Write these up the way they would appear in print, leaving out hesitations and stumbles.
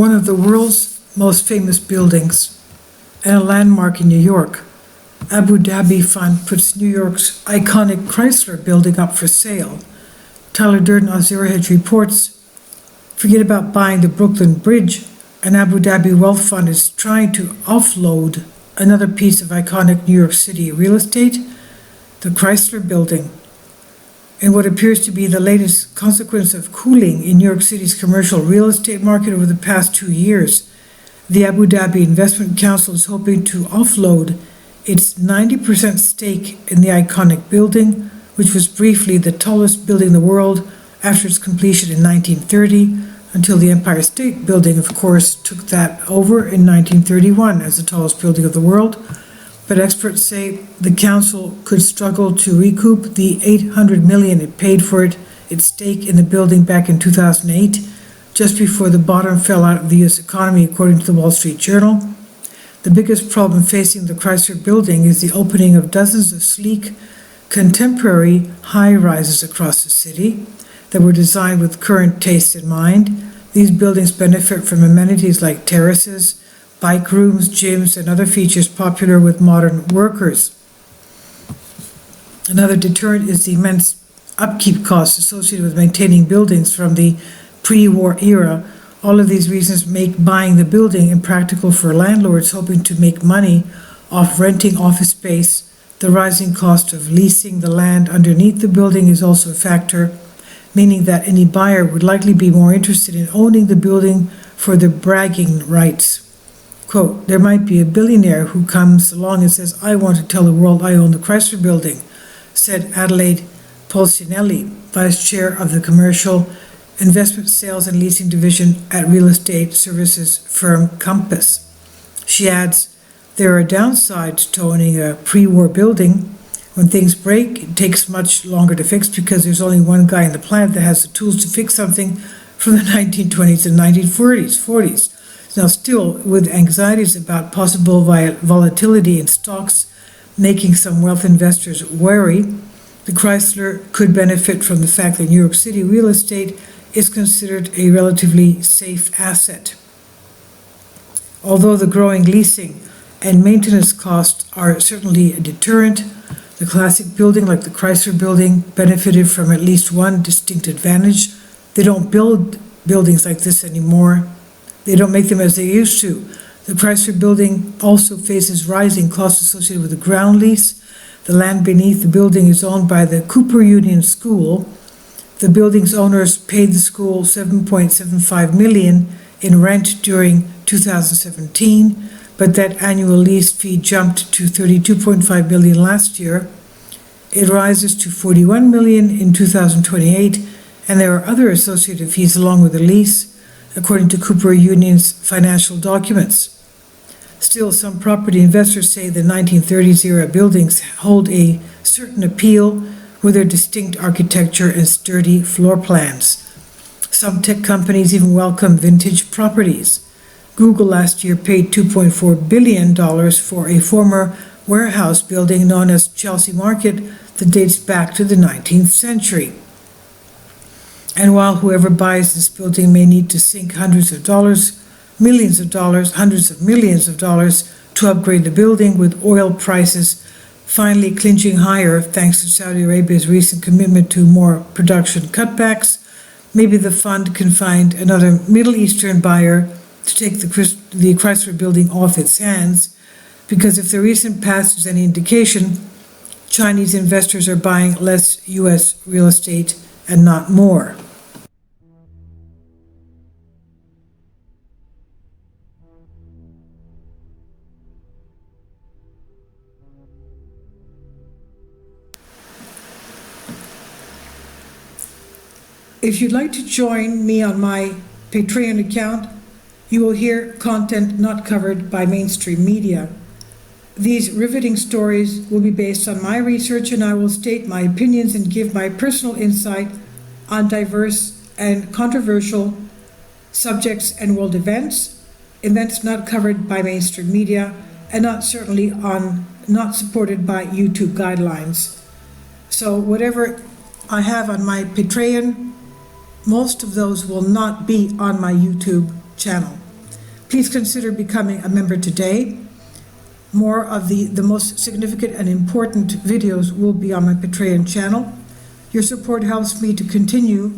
one of the world's most famous buildings and a landmark in New York. Abu Dhabi Fund puts New York's iconic Chrysler building up for sale. Tyler Durden of Zero Hedge reports, forget about buying the Brooklyn Bridge. An Abu Dhabi wealth fund is trying to offload another piece of iconic New York City real estate, the Chrysler building. In what appears to be the latest consequence of cooling in New York City's commercial real estate market over the past 2 years, the Abu Dhabi Investment Council is hoping to offload its 90% stake in the iconic building, which was briefly the tallest building in the world after its completion in 1930, until the Empire State Building, of course, took that over in 1931 as the tallest building of the world. But experts say the council could struggle to recoup the $800 million it paid for its stake in the building back in 2008, just before the bottom fell out of the U.S. economy, according to the Wall Street Journal. The biggest problem facing the Chrysler building is the opening of dozens of sleek, contemporary high-rises across the city that were designed with current tastes in mind. These buildings benefit from amenities like terraces, bike rooms, gyms, and other features popular with modern workers. Another deterrent is the immense upkeep costs associated with maintaining buildings from the pre-war era. All of these reasons make buying the building impractical for landlords hoping to make money off renting office space. The rising cost of leasing the land underneath the building is also a factor, meaning that any buyer would likely be more interested in owning the building for the bragging rights. Quote, there might be a billionaire who comes along and says, I want to tell the world I own the Chrysler building, said Adelaide Polsinelli, vice chair of the commercial investment sales and leasing division at real estate services firm Compass. She adds, there are downsides to owning a pre-war building. When things break, it takes much longer to fix because there's only one guy in the plant that has the tools to fix something from the 1920s and 1940s. Now, still, with anxieties about possible volatility in stocks making some wealth investors wary, the Chrysler could benefit from the fact that New York City real estate is considered a relatively safe asset. Although the growing leasing and maintenance costs are certainly a deterrent, the classic building, like the Chrysler building, benefited from at least one distinct advantage. They don't build buildings like this anymore. They don't make them as they used to. The Chrysler building also faces rising costs associated with the ground lease. The land beneath the building is owned by the Cooper Union School. The building's owners paid the school $7.75 million in rent during 2017, but that annual lease fee jumped to $32.5 million last year. It rises to $41 million in 2028, and there are other associated fees along with the lease, according to Cooper Union's financial documents. Still, some property investors say the 1930s-era buildings hold a certain appeal with their distinct architecture and sturdy floor plans. Some tech companies even welcome vintage properties. Google last year paid $2.4 billion for a former warehouse building known as Chelsea Market that dates back to the 19th century. And while whoever buys this building may need to sink hundreds of dollars, millions of dollars, hundreds of millions of dollars to upgrade the building, with oil prices finally clinching higher thanks to Saudi Arabia's recent commitment to more production cutbacks, maybe the fund can find another Middle Eastern buyer to take the Chrysler building off its hands, because if the recent past is any indication, Chinese investors are buying less U.S. real estate and not more. If you'd like to join me on my Patreon account, you will hear content not covered by mainstream media. These riveting stories will be based on my research, and I will state my opinions and give my personal insight on diverse and controversial subjects and world events not covered by mainstream media, and not supported by YouTube guidelines. So whatever I have on my Patreon, most of those will not be on my YouTube channel. Please consider becoming a member today. More of the most significant and important videos will be on my Patreon channel. Your support helps me to continue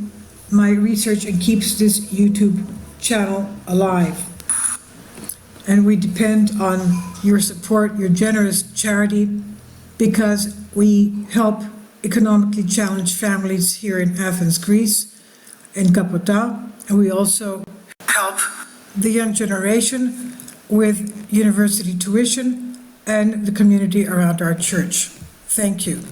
my research and keeps this YouTube channel alive. And we depend on your support, your generous charity, because we help economically challenged families here in Athens, Greece, in Kapota, and we also help the young generation with university tuition and the community around our church. Thank you.